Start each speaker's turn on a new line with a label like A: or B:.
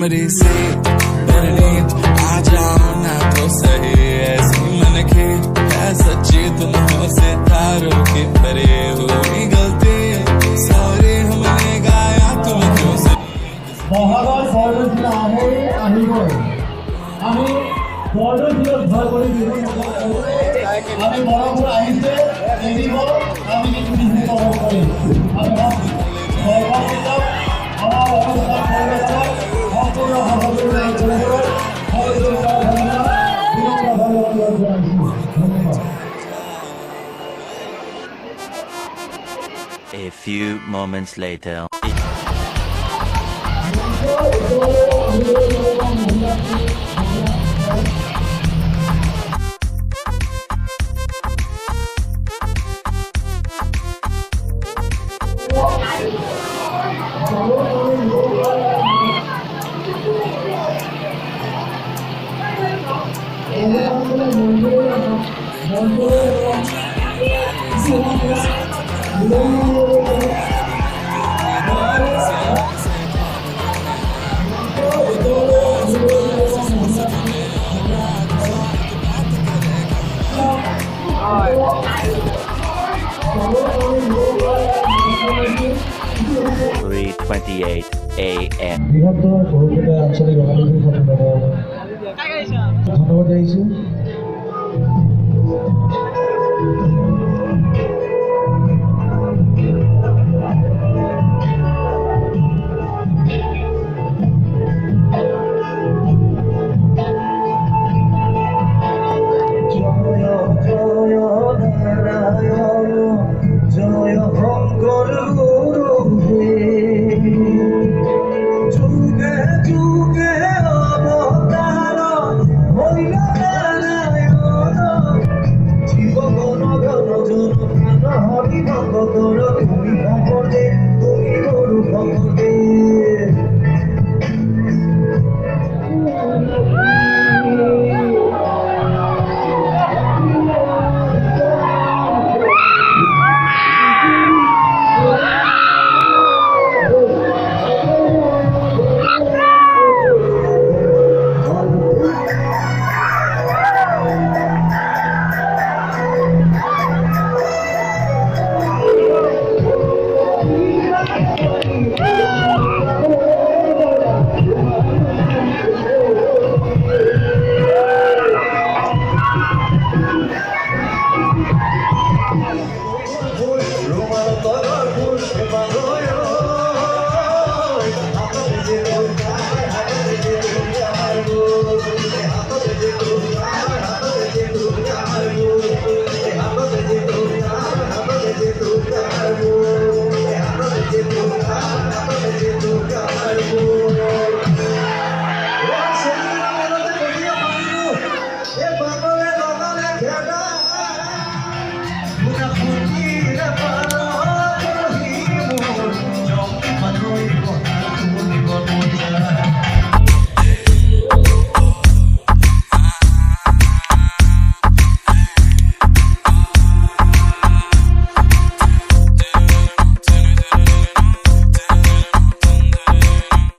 A: कमरे से परनीत आ जाओ ना तो सही ऐसी मन के है सच्ची तुम हो सितारों की तरह हुई गलती सॉरी हमने गाया तुम क्यों से
B: মহাগৰ বৰদৈচিলা আহিবই আমি বৰদৈচিলাক ভয় কৰি দিব আমি বৰবোৰ আহিছে এৰিব আমি কিছু নিশ্চিত হ'ব পাৰিম আমি বৰদৈচিলাক আমাৰ অৱস্থান পৰিৱেশক সম্পূৰ্ণ সহযোগিতা কৰিবলৈ
C: A few moments later. .28 a.m.